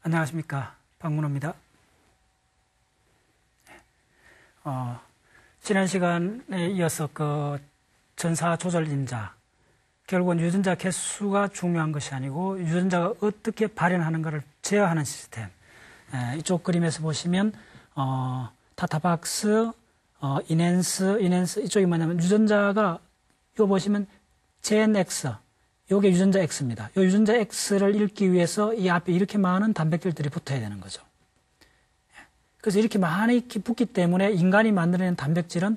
안녕하십니까. 박문호입니다. 지난 시간에 이어서 전사 조절 인자, 결국은 유전자 개수가 중요한 것이 아니고 유전자가 어떻게 발현하는가를 제어하는 시스템. 이쪽 그림에서 보시면 타타박스, 이넨스 이쪽이 뭐냐면 유전자가 이거 보시면 GenX, 요게 유전자 X입니다. 요 유전자 X를 읽기 위해서 이 앞에 이렇게 많은 단백질들이 붙어야 되는 거죠. 그래서 이렇게 많이 붙기 때문에 인간이 만들어낸 단백질은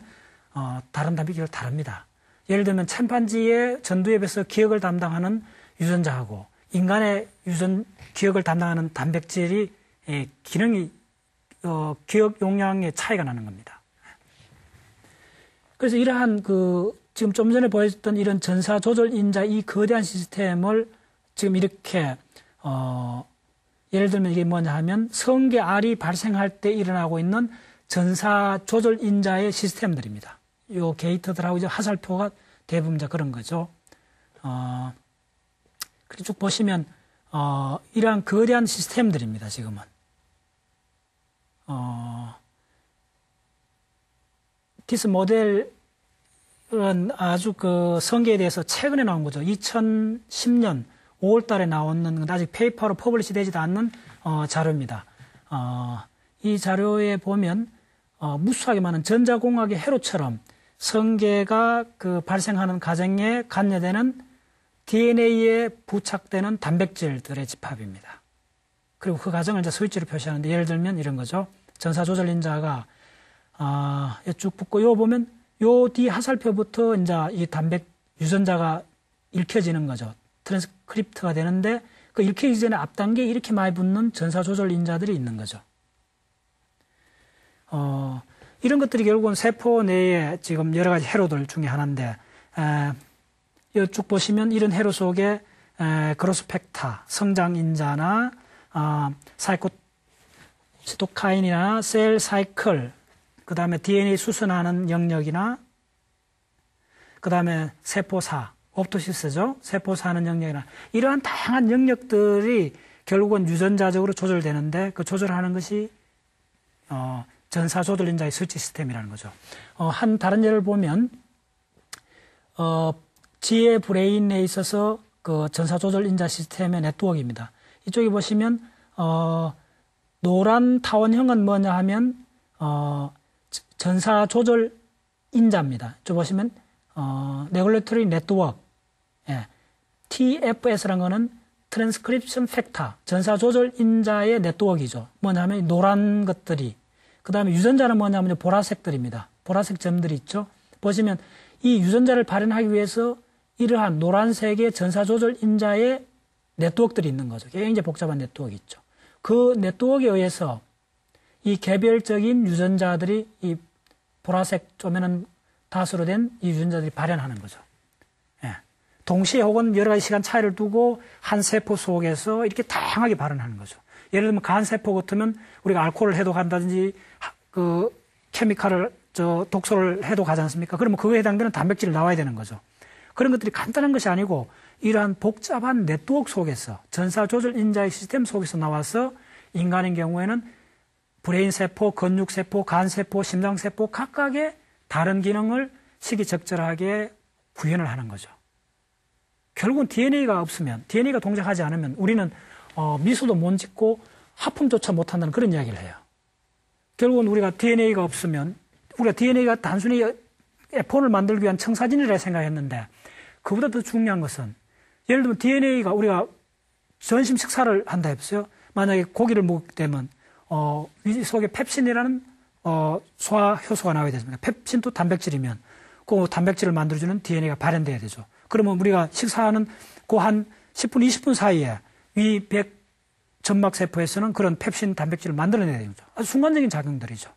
다른 단백질과 다릅니다. 예를 들면 침팬지의 전두엽에 비해서 기억을 담당하는 유전자하고 인간의 기억을 담당하는 단백질이 기능이 기억 용량의 차이가 나는 겁니다. 그래서 이러한 지금 좀 전에 보여줬던 이런 전사 조절 인자 이 거대한 시스템을 지금 이렇게 예를 들면 이게 뭐냐 하면 성게알이 발생할 때 일어나고 있는 전사 조절 인자의 시스템들입니다. 요 게이트들하고 이제 화살표가 대부분 그런 거죠. 그리고 쭉 보시면 이러한 거대한 시스템들입니다. 지금은 디스 모델은 아주 성게에 대해서 최근에 나온 거죠. 2010년 5월 달에 나오는 아직 페이퍼로 퍼블리시 되지도 않는 자료입니다. 이 자료에 보면 무수하게 많은 전자공학의 회로처럼 성게가 발생하는 과정에 관여되는 DNA에 부착되는 단백질들의 집합입니다. 그리고 그 과정을 이제 스위치로 표시하는데 예를 들면 이런 거죠. 전사조절 인자가 쭉 붙고 요 보면 요 뒤 화살표부터 이제 이 유전자가 읽혀지는 거죠. 트랜스크립트가 되는데 그 읽히기 전에 앞단계에 이렇게 많이 붙는 전사조절 인자들이 있는 거죠. 이런 것들이 결국은 세포 내에 지금 여러 가지 회로들 중에 하나인데, 쭉 보시면 이런 회로 속에 그로스 팩터, 성장 인자나, 사이토카인이나 셀 사이클, 그 다음에 DNA 수선하는 영역이나, 그 다음에 세포사, 옵토시스죠. 세포사는 영역이나, 이러한 다양한 영역들이 결국은 유전자적으로 조절되는데, 그 조절하는 것이, 전사 조절 인자의 스위치 시스템이라는 거죠. 한 다른 예를 보면, 지의 브레인에 있어서 그 전사 조절 인자 시스템의 네트워크입니다. 이쪽에 보시면, 노란 타원형은 뭐냐 하면, 전사 조절 인자입니다. 저 보시면, 레귤레터리 네트워크. 예. TFS라는 거는 트랜스크립션 팩터, 전사 조절 인자의 네트워크이죠. 뭐냐면 노란 것들이. 그 다음에 유전자는 뭐냐면 보라색들입니다. 보라색 점들이 있죠. 보시면 이 유전자를 발현하기 위해서 이러한 노란색의 전사 조절 인자의 네트워크들이 있는 거죠. 굉장히 복잡한 네트워크 있죠. 그 네트워크에 의해서 이 개별적인 유전자들이 이 보라색 쪼매는 다수로 된 이 유전자들이 발현하는 거죠. 예. 동시에 혹은 여러 가지 시간 차이를 두고 한 세포 속에서 이렇게 다양하게 발현하는 거죠. 예를 들면 간세포 같으면 우리가 알코올을 해독한다든지 케미칼을 독소를 해독하지 않습니까? 그러면 그거에 해당되는 단백질이 나와야 되는 거죠. 그런 것들이 간단한 것이 아니고 이러한 복잡한 네트워크 속에서 전사 조절 인자의 시스템 속에서 나와서 인간의 경우에는 브레인 세포, 근육 세포, 간 세포, 심장 세포 각각의 다른 기능을 시기적절하게 구현을 하는 거죠. 결국은 DNA가 없으면, DNA가 동작하지 않으면 우리는 미소도 못 짓고 하품조차 못한다는 그런 이야기를 해요. 결국은 우리가 DNA가 없으면 우리가 DNA가 단순히 F1을 만들기 위한 청사진이라 생각했는데 그보다 더 중요한 것은 예를 들면 DNA가 우리가 전심 식사를 한다 했어요. 만약에 고기를 먹게 되면 위 속에 펩신이라는 소화 효소가 나와야 되습니다. 펩신도 단백질이면 그 단백질을 만들어주는 DNA가 발현돼야 되죠. 그러면 우리가 식사하는 그 한 10분, 20분 사이에 위백 점막세포에서는 그런 펩신 단백질을 만들어내야 되죠. 아주 순간적인 작용들이죠.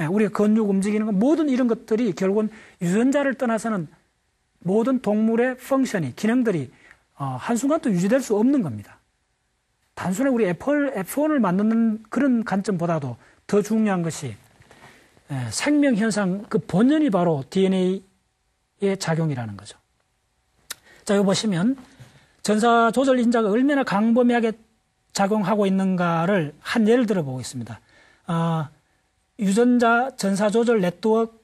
예, 우리가 근육 움직이는 건 모든 이런 것들이 결국은 유전자를 떠나서는 모든 동물의 펑션이, 기능들이 한순간도 유지될 수 없는 겁니다. 단순히 우리 F1을 만드는 그런 관점보다도 더 중요한 것이 생명현상 그 본연이 바로 DNA의 작용이라는 거죠. 자, 여기 보시면 전사 조절 인자가 얼마나 광범위하게 작용하고 있는가를 한 예를 들어 보겠습니다. 유전자 전사 조절 네트워크,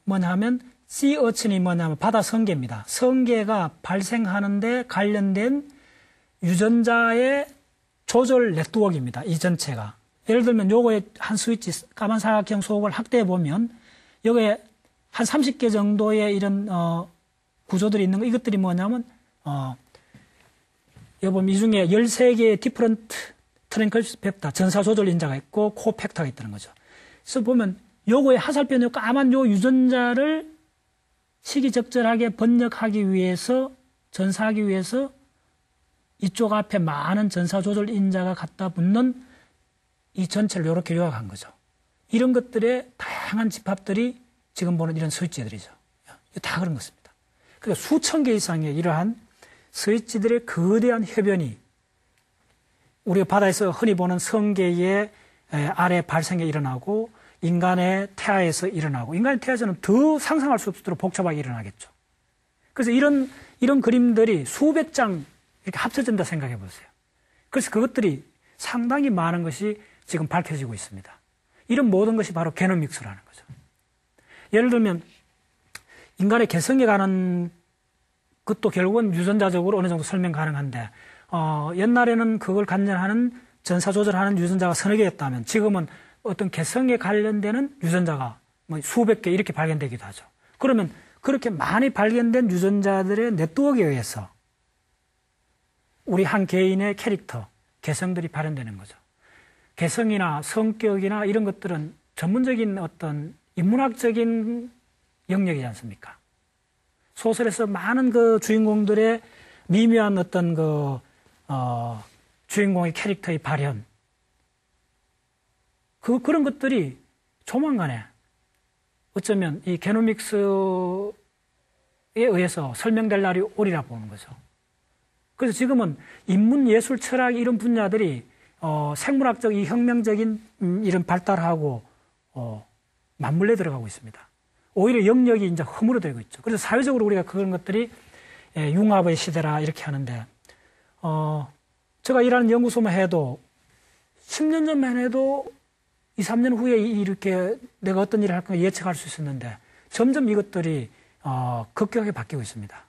뭐냐 하면 씨어친이 뭐냐면 바다 성게입니다. 성게가 발생하는데 관련된 유전자의 조절 네트워크입니다. 이 전체가. 예를 들면 요거에 한 스위치 까만 사각형 소옥을 확대해 보면 여기에 한 30개 정도의 이런 구조들이 있는 거. 이것들이 뭐냐면 여기 보면 이 중에 13개의 디퍼런트 트랭클 펩타 전사 조절 인자가 있고 코팩터가 있다는 거죠. 그래서 보면 요거에 하살표 요 까만 요 유전자를 시기적절하게 번역하기 위해서 전사하기 위해서 이쪽 앞에 많은 전사 조절 인자가 갖다 붙는 이 전체를 이렇게 요약한 거죠. 이런 것들의 다양한 집합들이 지금 보는 이런 스위치들이죠. 다 그런 것입니다. 그러니까 수천 개 이상의 이러한 스위치들의 거대한 해변이 우리가 바다에서 흔히 보는 성게의 아래 발생에 일어나고 인간의 태아에서 일어나고 인간의 태아에서는 더 상상할 수 없도록 복잡하게 일어나겠죠. 그래서 이런 그림들이 수백 장 이렇게 합쳐진다 생각해 보세요. 그래서 그것들이 상당히 많은 것이 지금 밝혀지고 있습니다. 이런 모든 것이 바로 게노믹스라는 거죠. 예를 들면 인간의 개성에 관한 것도 결국은 유전자적으로 어느 정도 설명 가능한데 옛날에는 그걸 관련하는 전사 조절하는 유전자가 서너 개였다면 지금은 어떤 개성에 관련되는 유전자가 뭐 수백 개 이렇게 발견되기도 하죠. 그러면 그렇게 많이 발견된 유전자들의 네트워크에 의해서 우리 한 개인의 캐릭터, 개성들이 발현되는 거죠. 개성이나 성격이나 이런 것들은 전문적인 어떤 인문학적인 영역이지 않습니까? 소설에서 많은 그 주인공들의 미묘한 어떤 주인공의 캐릭터의 발현. 그런 것들이 조만간에 어쩌면 이 게노믹스에 의해서 설명될 날이 오리라 보는 거죠. 그래서 지금은 인문, 예술, 철학 이런 분야들이 생물학적 이 혁명적인 이런 발달하고 맞물려 들어가고 있습니다. 오히려 영역이 이제 허물어들고 있죠. 그래서 사회적으로 우리가 그런 것들이 융합의 시대라 이렇게 하는데 제가 일하는 연구소만 해도 10년 전만 해도 2, 3년 후에 이렇게 내가 어떤 일을 할까 예측할 수 있었는데 점점 이것들이 급격하게 바뀌고 있습니다.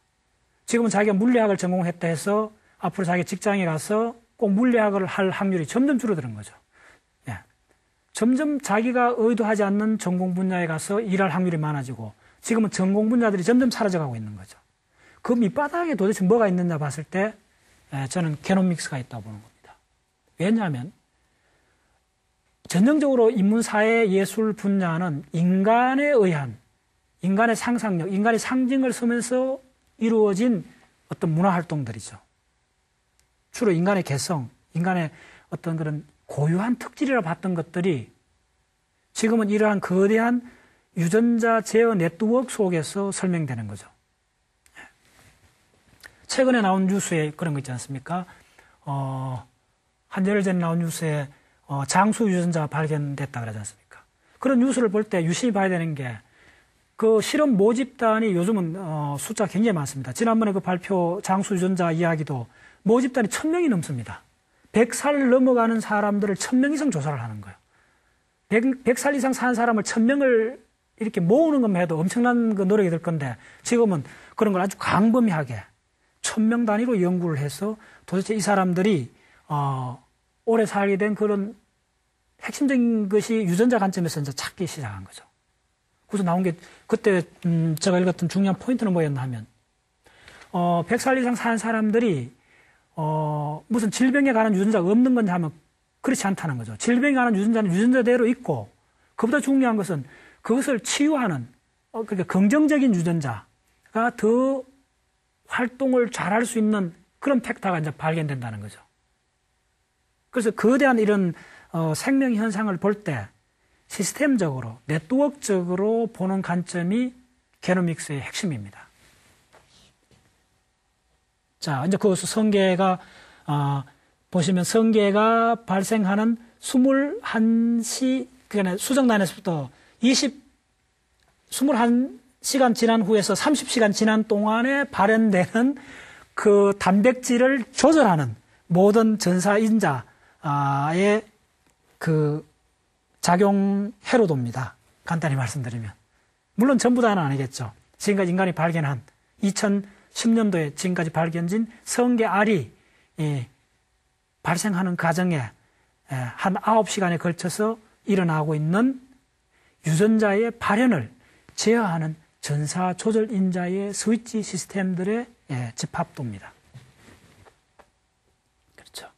지금은 자기가 물리학을 전공했다 해서 앞으로 자기 직장에 가서 꼭 물리학을 할 확률이 점점 줄어드는 거죠. 예. 점점 자기가 의도하지 않는 전공 분야에 가서 일할 확률이 많아지고 지금은 전공 분야들이 점점 사라져가고 있는 거죠. 그 밑바닥에 도대체 뭐가 있느냐 봤을 때 저는 게노믹스가 있다고 보는 겁니다. 왜냐하면 전형적으로 인문사회 예술 분야는 인간에 의한 인간의 상상력, 인간의 상징을 쓰면서 이루어진 어떤 문화활동들이죠. 주로 인간의 개성, 인간의 어떤 그런 고유한 특질이라 봤던 것들이 지금은 이러한 거대한 유전자 제어 네트워크 속에서 설명되는 거죠. 최근에 나온 뉴스에 그런 거 있지 않습니까? 한 열흘 전에 나온 뉴스에 장수 유전자가 발견됐다 그러지 않습니까? 그런 뉴스를 볼 때 유심히 봐야 되는 게 그 실험 모집단이 요즘은 숫자가 굉장히 많습니다. 지난번에 그 발표 장수 유전자 이야기도 모집단이 1000명이 넘습니다. 100살 넘어가는 사람들을 1000명 이상 조사를 하는 거예요. 100살 이상 산 사람을 1000명을 이렇게 모으는 것만 해도 엄청난 그 노력이 들 건데 지금은 그런 걸 아주 광범위하게 1000명 단위로 연구를 해서 도대체 이 사람들이 오래 살게 된 그런 핵심적인 것이 유전자 관점에서 이제 찾기 시작한 거죠. 그래서 나온 게 그때 제가 읽었던 중요한 포인트는 뭐였나 하면 100살 이상 사는 사람들이 무슨 질병에 관한 유전자가 없는 건지 하면 그렇지 않다는 거죠. 질병에 관한 유전자는 유전자대로 있고 그보다 중요한 것은 그것을 치유하는 그러니까 긍정적인 유전자가 더 활동을 잘할 수 있는 그런 팩터가 이제 발견된다는 거죠. 그래서 거대한 이런 생명 현상을 볼 때 시스템적으로 네트워크적으로 보는 관점이 게노믹스의 핵심입니다. 자, 이제 그 성게가 보시면 성게가 발생하는 21시 그러니까 수정란에서부터 21시간 지난 후에서 30시간 지난 동안에 발현되는 그 단백질을 조절하는 모든 전사인자의 그 작용 회로도입니다. 간단히 말씀드리면. 물론 전부 다는 아니겠죠. 지금까지 인간이 발견한 2010년도에 지금까지 발견진 성계 알이 발생하는 과정에 한 9시간에 걸쳐서 일어나고 있는 유전자의 발현을 제어하는 전사 조절 인자의 스위치 시스템들의 집합도입니다. 그렇죠.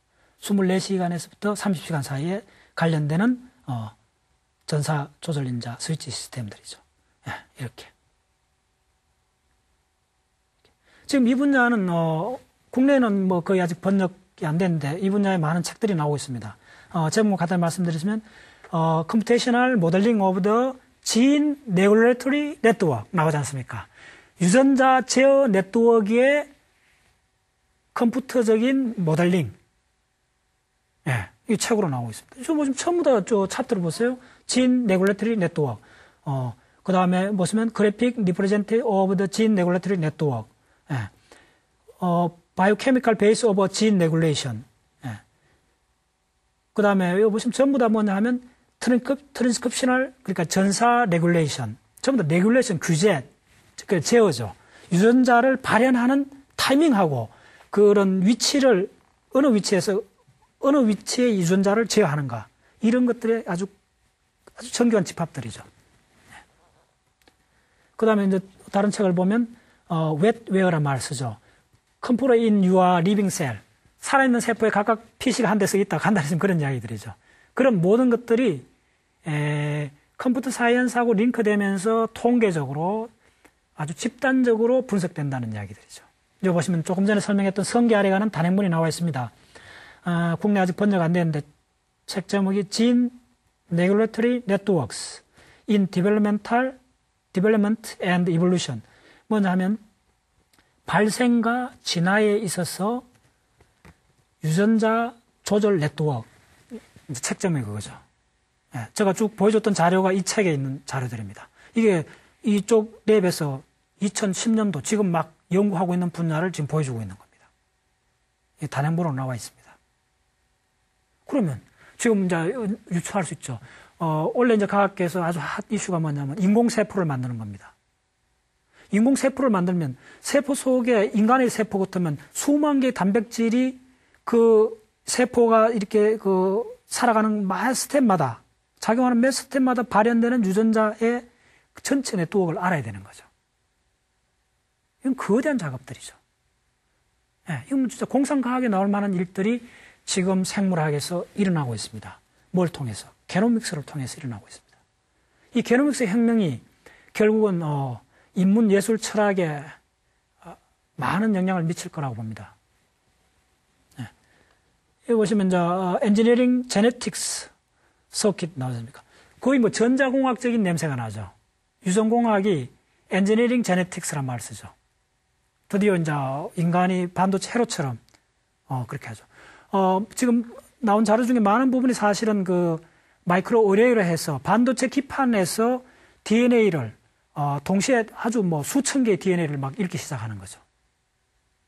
24시간에서부터 30시간 사이에 관련되는 전사 조절 인자 스위치 시스템들이죠. 이렇게. 지금 이 분야는 국내에는 뭐 거의 아직 번역이 안 됐는데 이 분야에 많은 책들이 나오고 있습니다. 제목 간단히 말씀드리면 Computational Modeling of the Gene Regulatory Network 나오지 않습니까? 유전자 제어 네트워크의 컴퓨터적인 모델링. 이 책으로 나오고 있습니다. 저 보시면 전부 다 저 차트를 보세요. Gene Regulatory Network. 그 다음에 보시면 Graphic Representative of the Gene Regulatory Network. Biochemical Base of Gene Regulation. 그 다음에 여기 보시면 전부 다 뭐냐 하면 트랜스크립셔널, 그러니까 전사 레귤레이션. 전부 다 레귤레이션, 규제, 그 제어죠. 유전자를 발현하는 타이밍하고 그런 위치를 어느 위치에 유전자를 제어하는가. 이런 것들의 아주 정교한 집합들이죠. 그 다음에 이제 다른 책을 보면, wetware란 말을 쓰죠. 컴퓨터 in your living cell. 살아있는 세포에 각각 PC가 한 대씩 있다. 간단히 좀 그런 이야기들이죠. 그런 모든 것들이, 컴퓨터 사이언스하고 링크되면서 통계적으로 아주 집단적으로 분석된다는 이야기들이죠. 여기 보시면 조금 전에 설명했던 성계 아래 가는 단행본이 나와 있습니다. 국내 아직 번역 안 되는데 책 제목이 Gene Regulatory Networks in Development and Evolution. 뭐냐 하면 발생과 진화에 있어서 유전자 조절 네트워크. 책 제목이 그거죠. 제가 쭉 보여줬던 자료가 이 책에 있는 자료들입니다. 이게 이쪽 랩에서 2010년도 지금 막 연구하고 있는 분야를 지금 보여주고 있는 겁니다. 단행본으로 나와 있습니다. 그러면 지금 이제 유추할 수 있죠. 원래 이제 과학계에서 아주 핫 이슈가 뭐냐면 인공세포를 만드는 겁니다. 인공세포를 만들면 세포 속에 인간의 세포 같으면 수만 개의 단백질이 그 세포가 이렇게 그 살아가는 매 스텝마다 작용하는 매 스텝마다 발현되는 유전자의 전체 네트워크를 알아야 되는 거죠. 이건 거대한 작업들이죠. 이건 진짜 공상과학에 나올 만한 일들이 지금 생물학에서 일어나고 있습니다. 뭘 통해서? 게노믹스를 통해서 일어나고 있습니다. 이 게노믹스 혁명이 결국은 인문 예술 철학에 많은 영향을 미칠 거라고 봅니다. 여기 보시면 엔지니어링 제네틱스 서킷 나오십니까? 거의 뭐 전자공학적인 냄새가 나죠. 유전공학이 엔지니어링 제네틱스란 말을 쓰죠. 드디어 이제 인간이 반도체 회로처럼 그렇게 하죠. 지금 나온 자료 중에 많은 부분이 사실은 그 마이크로 어레이로 해서 반도체 기판에서 DNA를 동시에 아주 뭐 수천 개의 DNA를 막 읽기 시작하는 거죠.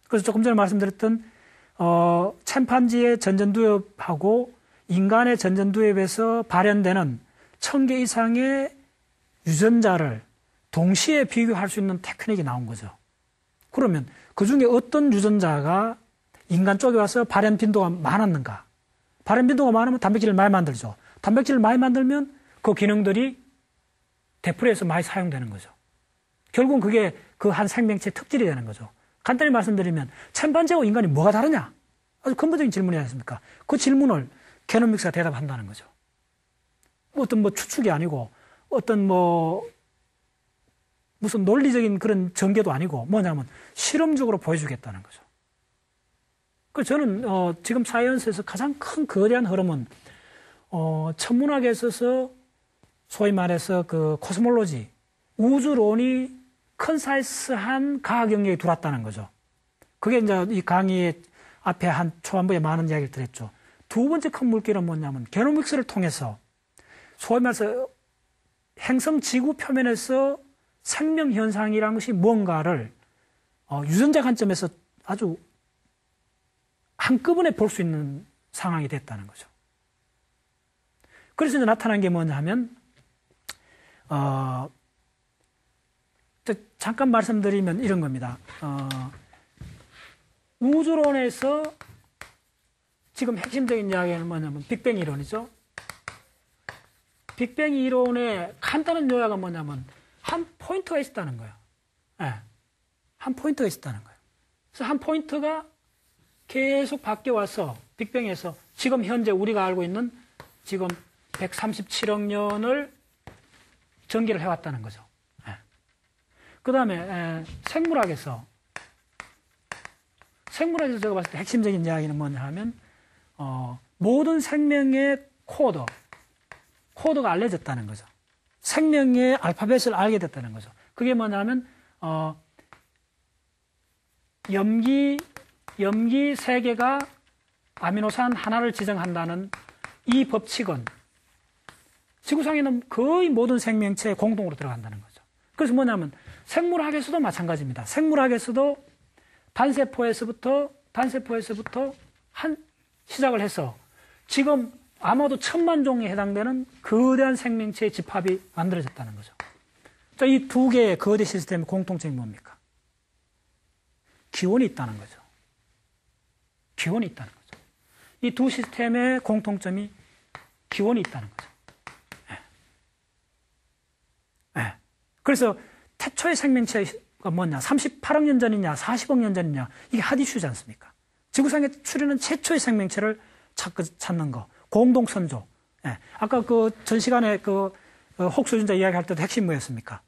그래서 조금 전에 말씀드렸던 침판지의 전전두엽하고 인간의 전전두엽에서 발현되는 1000개 이상의 유전자를 동시에 비교할 수 있는 테크닉이 나온 거죠. 그러면 그 중에 어떤 유전자가 인간 쪽에 와서 발현 빈도가 많았는가? 발현 빈도가 많으면 단백질을 많이 만들죠. 단백질을 많이 만들면 그 기능들이 되풀이해서 많이 사용되는 거죠. 결국은 그게 그 한 생명체의 특질이 되는 거죠. 간단히 말씀드리면 침판지하고 인간이 뭐가 다르냐? 아주 근본적인 질문이지 않습니까? 그 질문을 게노믹스가 대답한다는 거죠. 어떤 뭐 추측이 아니고 어떤 뭐 무슨 논리적인 그런 전개도 아니고 뭐냐면 실험적으로 보여주겠다는 거죠. 그래서 저는 지금 사이언스에서 가장 큰 거대한 흐름은 천문학에 있어서 소위 말해서 그 코스몰로지, 우주론이 컨사이스한 과학 영역에 들어왔다는 거죠. 그게 이제 이 강의의 앞에 한 초반부에 많은 이야기를 드렸죠. 두 번째 큰 물길은 뭐냐면 게노믹스를 통해서 소위 말해서 행성 지구 표면에서 생명 현상이라는 것이 뭔가를 유전자 관점에서 아주 한꺼번에 볼 수 있는 상황이 됐다는 거죠. 그래서 이제 나타난 게 뭐냐 하면, 잠깐 말씀드리면 이런 겁니다. 우주론에서 지금 핵심적인 이야기는 뭐냐면 빅뱅 이론이죠. 빅뱅 이론의 간단한 요약은 뭐냐면 한 포인트가 있었다는 거예요. 네. 한 포인트가 있었다는 거예요. 그래서 한 포인트가 계속 바뀌어와서 빅뱅에서 지금 현재 우리가 알고 있는 지금 137억 년을 전개를 해왔다는 거죠. 네. 그 다음에 생물학에서 제가 봤을 때 핵심적인 이야기는 뭐냐 하면 모든 생명의 코드가 알려졌다는 거죠. 생명의 알파벳을 알게 됐다는 거죠. 그게 뭐냐면 염기 3개가 아미노산 하나를 지정한다는 이 법칙은 지구상에는 거의 모든 생명체에 공동으로 들어간다는 거죠. 그래서 뭐냐면 생물학에서도 마찬가지입니다. 생물학에서도 단세포에서부터 시작을 해서 지금 아마도 1000만 종에 해당되는 거대한 생명체의 집합이 만들어졌다는 거죠. 자, 이 두 개의 거대 시스템의 공통점이 뭡니까? 기원이 있다는 거죠. 기원이 있다는 거죠. 이 두 시스템의 공통점이 기원이 있다는 거죠. 네. 그래서 태초의 생명체가 뭐냐? 38억 년 전이냐? 40억 년 전이냐? 이게 핫이슈지 않습니까? 지구상에 출현한 최초의 생명체를 찾는 거. 공동선조. 예. 아까 전 시간에 혹수준자 이야기할 때도 핵심 뭐였습니까?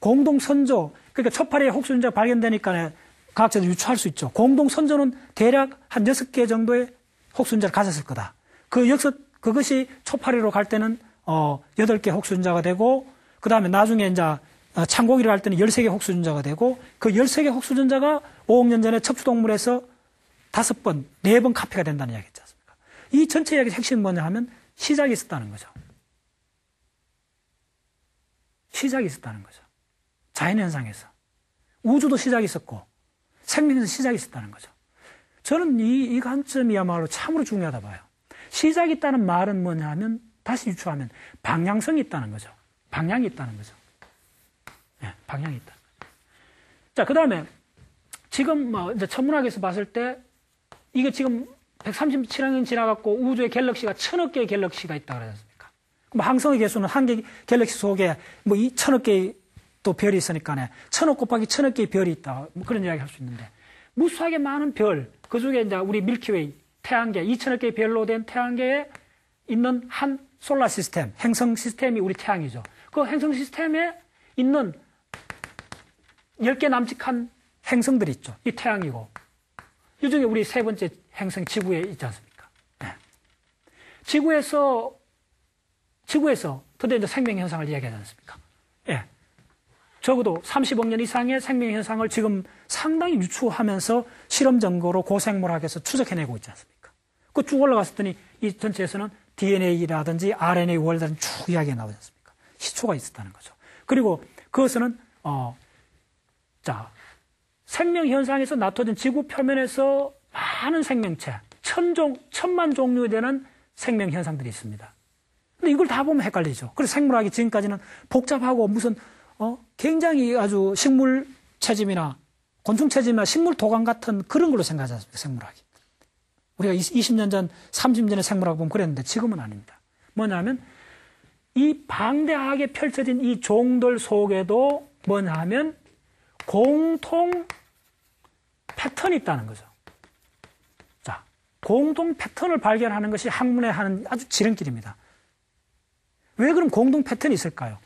공동선조. 그러니까 초파리에 혹수준자가 발견되니까 과학자들 유추할 수 있죠. 공동선조는 대략 한 6개 정도의 혹수준자를 가졌을 거다. 그것이 초파리로 갈 때는 8개 혹수준자가 되고, 그 다음에 나중에 이제 창고기로 갈 때는 13개 혹수준자가 되고, 그 13개 혹수준자가 5억 년 전에 척추동물에서 5번, 4번 카피가 된다는 이야기 있지 않습니까? 이 전체 이야기의 핵심은 뭐냐 하면 시작이 있었다는 거죠. 시작이 있었다는 거죠. 자연현상에서. 우주도 시작이 있었고, 생명에서 시작이 있었다는 거죠. 저는 이 관점이야말로 참으로 중요하다 봐요. 시작이 있다는 말은 뭐냐 하면, 다시 유추하면 방향성이 있다는 거죠. 방향이 있다는 거죠. 네, 방향이 있다. 자, 그 다음에 지금 이제 천문학에서 봤을 때 이게 지금 137억 년 지나갔고 우주의 갤럭시가 1000억 개의 갤럭시가 있다 그러지 않습니까? 그럼 항성의 개수는 한 개 갤럭시 속에 뭐 1000억 개의 또 별이 있으니까 1000억 곱하기 1000억 개의 별이 있다. 뭐 그런 이야기 할 수 있는데 무수하게 많은 별, 그 중에 이제 우리 밀키웨이, 태양계, 2000억 개의 별로 된 태양계에 있는 한 솔라 시스템, 행성 시스템이 우리 태양이죠. 그 행성 시스템에 있는 10개 남짓한 행성들이 있죠. 이 태양이고. 이 중에 우리 세 번째 행성 지구에 있지 않습니까? 네. 지구에서 드디어 이제 생명 현상을 이야기하지 않습니까? 예. 네. 적어도 30억 년 이상의 생명 현상을 지금 상당히 유추하면서 실험 전거로 고생물학에서 추적해내고 있지 않습니까? 그 쭉 올라갔더니 이 전체에서는 DNA라든지 RNA 월드라든지 쭉 이야기가 나오지 않습니까? 시초가 있었다는 거죠. 그리고 그것은 생명 현상에서 나타진 지구 표면에서 많은 생명체, 1000만 종류에 되는 생명 현상들이 있습니다. 근데 이걸 다 보면 헷갈리죠. 그래서 생물학이 지금까지는 복잡하고 무슨 굉장히 아주 식물 체집이나 곤충 체집이나 식물 도감 같은 그런 걸로 생각하지 않습니까? 생물학이. 우리가 20년 전, 30년 전에 생물학 보면 그랬는데 지금은 아닙니다. 뭐냐면 이 방대하게 펼쳐진 이 종들 속에도 뭐냐면 공통 패턴이 있다는 거죠. 자, 공동 패턴을 발견하는 것이 학문에 하는 아주 지름길입니다. 왜 그럼 공동 패턴이 있을까요?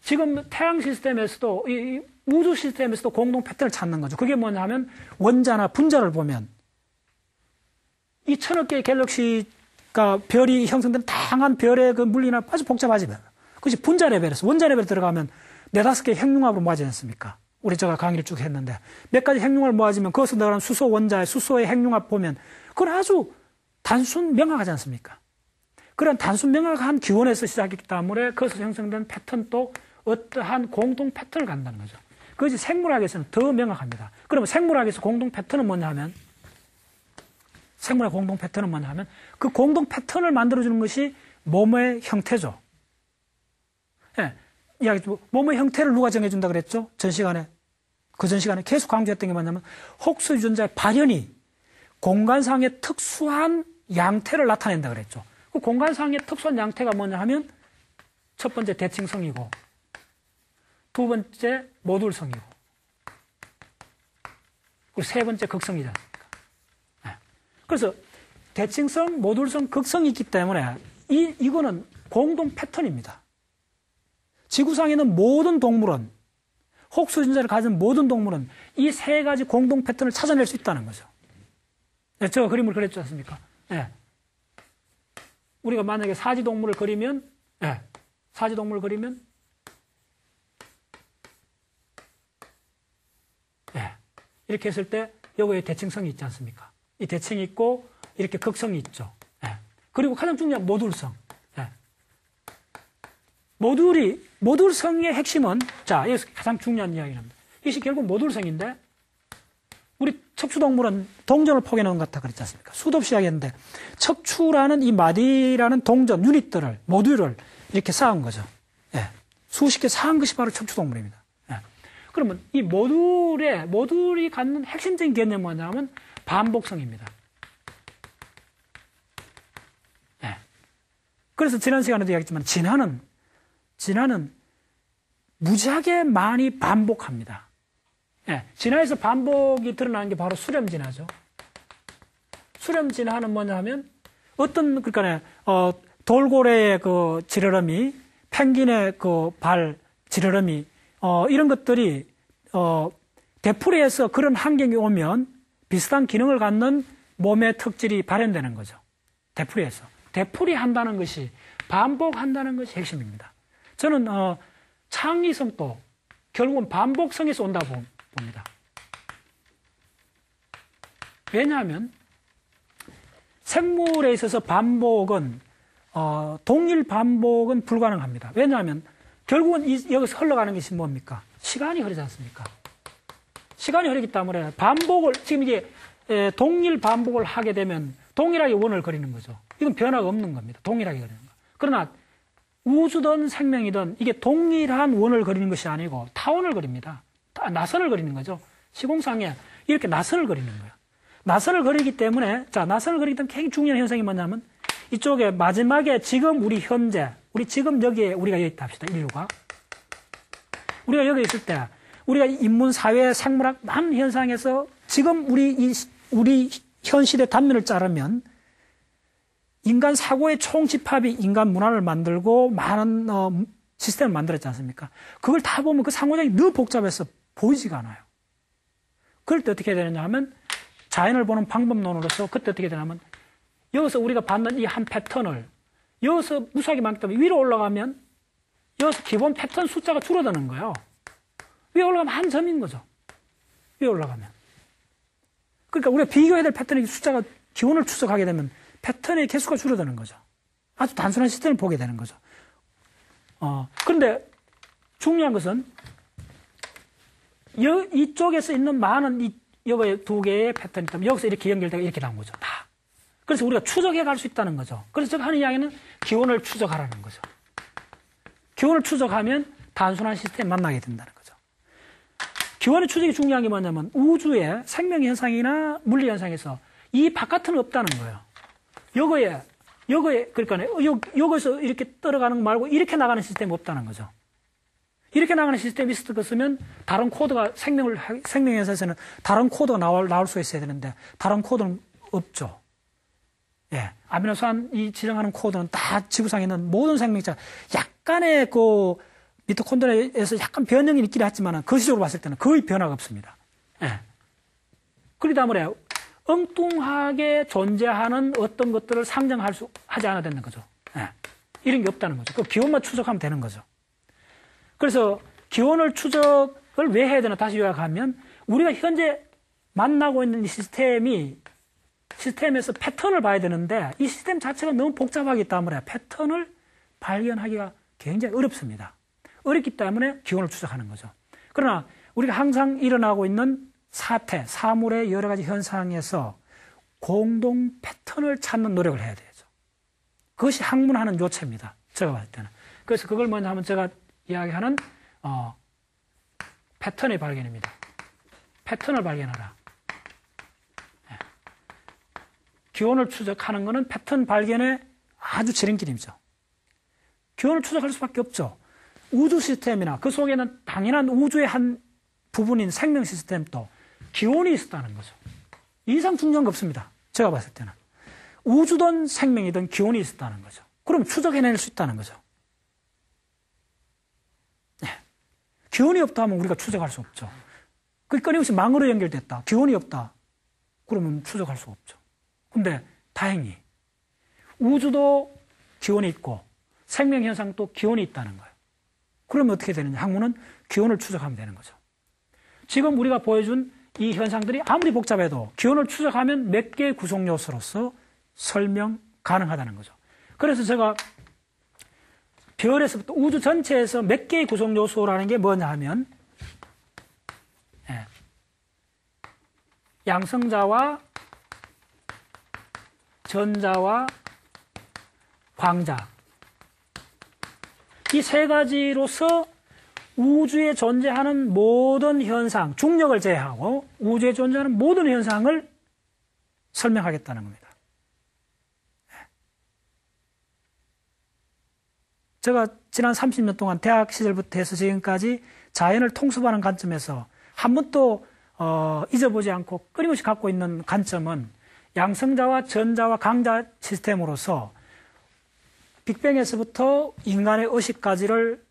지금 태양 시스템에서도, 이 우주 시스템에서도 공동 패턴을 찾는 거죠. 그게 뭐냐 하면 원자나 분자를 보면 이 1000억 개의 갤럭시가 별이 형성된 다양한 별의 그 물리나 아주 복잡하지만 그것이 분자 레벨에서 원자 레벨에 들어가면 4-5개의 핵융합으로 모아지지 않습니까? 우리 제가 강의를 쭉 했는데 몇 가지 핵융합을 모아지면 그것을 들어가는 수소 원자의 수소의 핵융합 보면 그건 아주 단순 명확하지 않습니까? 그런 단순 명확한 기원에서 시작했기 때문에 그것에서 형성된 패턴도 어떠한 공동 패턴을 갖는다는 거죠. 그것이 생물학에서는 더 명확합니다. 그러면 생물학에서 공동 패턴은 뭐냐 하면 생물의 공동 패턴은 뭐냐 하면 그 공동 패턴을 만들어주는 것이 몸의 형태죠. 예. 몸의 형태를 누가 정해준다 그랬죠? 전 시간에 계속 강조했던 게 뭐냐면 혹수 유전자의 발현이 공간상의 특수한 양태를 나타낸다 그랬죠. 그 공간상의 특수한 양태가 뭐냐 하면 첫 번째 대칭성이고 두 번째 모듈성이고 그리고 세 번째 극성이지 않습니까? 네. 그래서 대칭성, 모듈성, 극성이 있기 때문에 이거는 공동 패턴입니다. 지구상에 있는 모든 동물은 혹수 유전자를 가진 모든 동물은 이 세 가지 공동 패턴을 찾아낼 수 있다는 거죠. 네, 제가 그림을 그렸지 않습니까? 네. 우리가 만약에 사지동물을 그리면, 네. 사지동물을 그리면, 네. 이렇게 했을 때, 여기에 대칭성이 있지 않습니까? 이 대칭이 있고, 이렇게 극성이 있죠. 네. 그리고 가장 중요한 모듈성. 네. 모듈성의 핵심은, 자, 여기서 가장 중요한 이야기입니다. 이것이 결국 모듈성인데, 우리 척추동물은 동전을 포개놓은 것 같다 그랬지 않습니까? 수도 없이 이야기했는데, 척추라는 이 마디라는 동전, 유닛들을, 모듈을 이렇게 쌓은 거죠. 예. 수십 개 쌓은 것이 바로 척추동물입니다. 예. 그러면 이 모듈이 갖는 핵심적인 개념은 뭐냐면 반복성입니다. 예. 그래서 지난 시간에도 이야기했지만, 진화는 무지하게 많이 반복합니다. 예, 진화에서 반복이 드러나는 게 바로 수렴진화죠. 수렴진화는 뭐냐 하면, 그러니까, 돌고래의 그 지느러미, 펭귄의 그 발 지느러미, 이런 것들이, 되풀이해서 그런 환경이 오면 비슷한 기능을 갖는 몸의 특질이 발현되는 거죠. 되풀이해서. 되풀이한다는 것이, 반복한다는 것이 핵심입니다. 저는, 창의성도 결국은 반복성에서 온다고 봅니다. 왜냐하면 생물에 있어서 반복은 동일 반복은 불가능합니다. 왜냐하면 결국은 여기서 흘러가는 것이 뭡니까? 시간이 흐르지 않습니까? 시간이 흐르기 때문에 지금 이게 동일 반복을 하게 되면 동일하게 원을 그리는 거죠. 이건 변화가 없는 겁니다. 동일하게 그리는 거. 그러나 우주든 생명이든 이게 동일한 원을 그리는 것이 아니고 타원을 그립니다. 나선을 그리는 거죠. 시공상에 이렇게 나선을 그리는 거예요. 나선을 그리기 때문에, 나선을 그리기 때문에 굉장히 중요한 현상이 뭐냐면, 이쪽에 마지막에 지금 우리 지금 여기에 우리가 여기 있다 합시다, 인류가. 우리가 여기 있을 때, 우리가 인문, 사회, 생물학 많은 현상에서 지금 우리 현 시대 단면을 자르면, 인간 사고의 총집합이 인간 문화를 만들고 많은 시스템을 만들었지 않습니까? 그걸 다 보면 그 상호작용이 너무 복잡해서 보이지가 않아요. 그럴 때 어떻게 되느냐 하면 자연을 보는 방법론으로서 그때 어떻게 되냐면 여기서 우리가 받는 이 한 패턴을 여기서 무수하게 많기 때문에 위로 올라가면 여기서 기본 패턴 숫자가 줄어드는 거예요. 위에 올라가면 한 점인 거죠. 위에 올라가면. 그러니까 우리가 비교해야 될 패턴의 숫자가 기원을 추적하게 되면 패턴의 개수가 줄어드는 거죠. 아주 단순한 시스템을 보게 되는 거죠. 그런데 중요한 것은 이쪽에서 있는 많은 여기 두 개의 패턴이 있다면 여기서 이렇게 연결되고 이렇게 나온 거죠. 다. 그래서 우리가 추적해 갈 수 있다는 거죠. 그래서 제가 하는 이야기는 기원을 추적하라는 거죠. 기원을 추적하면 단순한 시스템 만나게 된다는 거죠. 기원의 추적이 중요한 게 뭐냐면 우주의 생명 현상이나 물리 현상에서 이 바깥은 없다는 거예요. 그러니까 여기서 이렇게 떨어가는 거 말고 이렇게 나가는 시스템이 없다는 거죠. 이렇게 나가는 시스템이 있었으면 다른 코드가 생명에서는 다른 코드가 나올 수 있어야 되는데 다른 코드는 없죠. 예. 아미노산 이 지정하는 코드는 다 지구상에 있는 모든 생명체 약간의 그 미토콘드리아에서 약간 변형이 있긴 했지만 거시적으로 봤을 때는 거의 변화가 없습니다. 예. 그렇기 때문에 엉뚱하게 존재하는 어떤 것들을 하지 않아야 되는 거죠. 예. 이런 게 없다는 거죠. 그 기원만 추적하면 되는 거죠. 그래서 기원을 추적을 왜 해야 되나 다시 요약하면 우리가 현재 만나고 있는 이 시스템에서 패턴을 봐야 되는데 이 시스템 자체가 너무 복잡하기 때문에 패턴을 발견하기가 굉장히 어렵습니다. 어렵기 때문에 기원을 추적하는 거죠. 그러나 우리가 항상 일어나고 있는 사물의 여러 가지 현상에서 공동 패턴을 찾는 노력을 해야 되죠. 그것이 학문하는 요체입니다. 제가 봤을 때는. 그래서 그걸 먼저 하면 제가 이야기하는 패턴의 발견입니다. 패턴을 발견하라. 예. 기원을 추적하는 것은 패턴 발견의 아주 지름길이죠. 기원을 추적할 수밖에 없죠. 우주 시스템이나 그 속에는 당연한 우주의 한 부분인 생명 시스템도 기원이 있었다는 거죠. 이상 중요한 거 없습니다. 제가 봤을 때는. 우주든 생명이든 기원이 있었다는 거죠. 그럼 추적해낼 수 있다는 거죠. 네. 기원이 없다 하면 우리가 추적할 수 없죠. 그 끊임없이 망으로 연결됐다. 기원이 없다. 그러면 추적할 수 없죠. 근데 다행히 우주도 기원이 있고 생명 현상도 기원이 있다는 거예요. 그러면 어떻게 되느냐? 학문은 기원을 추적하면 되는 거죠. 지금 우리가 보여준 이 현상들이 아무리 복잡해도 기원을 추적하면 몇 개의 구성 요소로서 설명 가능하다는 거죠. 그래서 제가 별에서부터 우주 전체에서 몇 개의 구성 요소라는 게 뭐냐 하면 양성자와 전자와 광자 이 세 가지로서 우주에 존재하는 모든 현상, 중력을 제외하고 우주에 존재하는 모든 현상을 설명하겠다는 겁니다. 제가 지난 30년 동안 대학 시절부터 해서 지금까지 자연을 통습하는 관점에서 한 번도 잊어보지 않고 끊임없이 갖고 있는 관점은 양성자와 전자와 강자 시스템으로서 빅뱅에서부터 인간의 의식까지를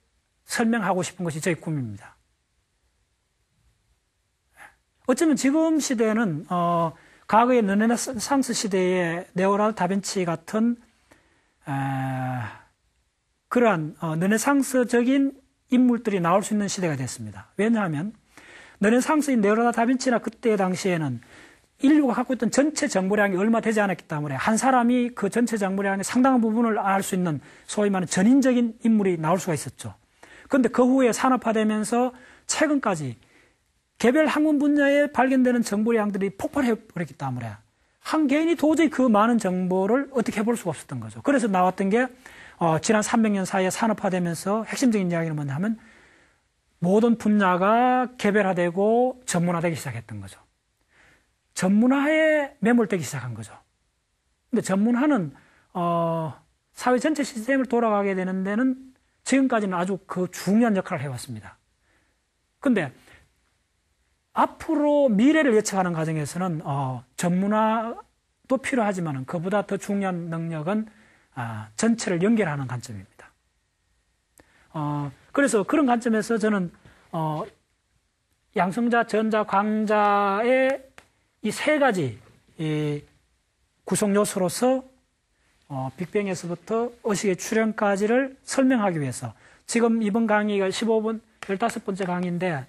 설명하고 싶은 것이 저희 꿈입니다. 어쩌면 지금 시대는 과거의 르네상스 시대의 레오나르도 다빈치 같은 그러한 르네상스적인 인물들이 나올 수 있는 시대가 됐습니다. 왜냐하면 르네상스인 레오나르도 다빈치나 그때 당시에는 인류가 갖고 있던 전체 정보량이 얼마 되지 않았기 때문에 한 사람이 그 전체 정보량의 상당한 부분을 알 수 있는 소위 말하는 전인적인 인물이 나올 수가 있었죠. 그런데 그 후에 산업화되면서 최근까지 개별 학문 분야에 발견되는 정보량들이 폭발해버렸기 때문에 한 개인이 도저히 그 많은 정보를 어떻게 해볼 수가 없었던 거죠. 그래서 나왔던 게 지난 300년 사이에 산업화되면서 핵심적인 이야기는 뭐냐면 모든 분야가 개별화되고 전문화되기 시작했던 거죠. 전문화에 매몰되기 시작한 거죠. 근데 전문화는 사회 전체 시스템을 돌아가게 되는 데는 지금까지는 아주 그 중요한 역할을 해왔습니다. 근데 앞으로 미래를 예측하는 과정에서는 전문화도 필요하지만 그보다 더 중요한 능력은 전체를 연결하는 관점입니다. 그래서 그런 관점에서 저는 양성자, 전자, 광자의 이 세 가지 구성 요소로서 빅뱅에서부터 의식의 출현까지를 설명하기 위해서 지금 이번 강의가 15분 15번째 강의인데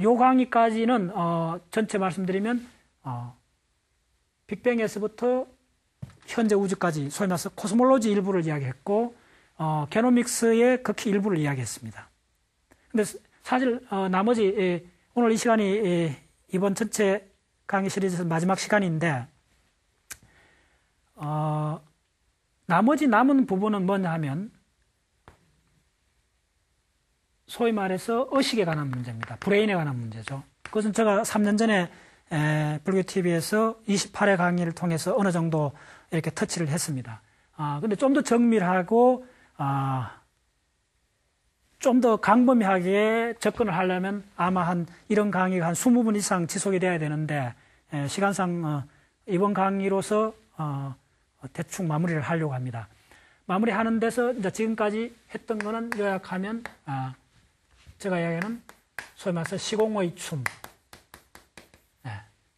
요 강의까지는 전체 말씀드리면 빅뱅에서부터 현재 우주까지 소위 말해서 코스몰로지 일부를 이야기했고 게노믹스의 극히 일부를 이야기했습니다. 근데 사실 나머지 오늘 이 시간이 이번 전체 강의 시리즈 마지막 시간인데 나머지 남은 부분은 뭐냐 하면 소위 말해서 의식에 관한 문제입니다. 브레인에 관한 문제죠. 그것은 제가 3년 전에 불교TV에서 28회 강의를 통해서 어느 정도 이렇게 터치를 했습니다. 근데 좀 더 정밀하고 좀 더 광범위하게 접근을 하려면 아마 이런 강의가 한 20분 이상 지속이 돼야 되는데 시간상 이번 강의로서 대충 마무리를 하려고 합니다. 마무리하는 데서 이제 지금까지 했던 거는 요약하면 제가 이야기하는 소위 말해서 시공의 춤,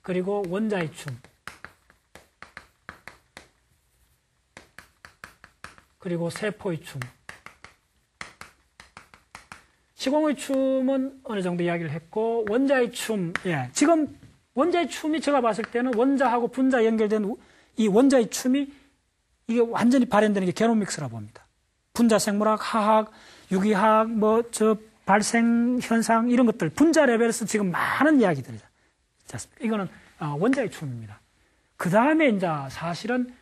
그리고 원자의 춤, 그리고 세포의 춤. 시공의 춤은 어느 정도 이야기를 했고 원자의 춤, 지금 원자의 춤이 제가 봤을 때는 원자하고 분자 연결된 이 원자의 춤이 이게 완전히 발현되는 게 게노믹스라고 봅니다. 분자 생물학, 화학, 유기학, 발생 현상 이런 것들 분자 레벨에서 지금 많은 이야기들이 있지 않습니까? 이거는 원자의 춤입니다. 그 다음에 이제 사실은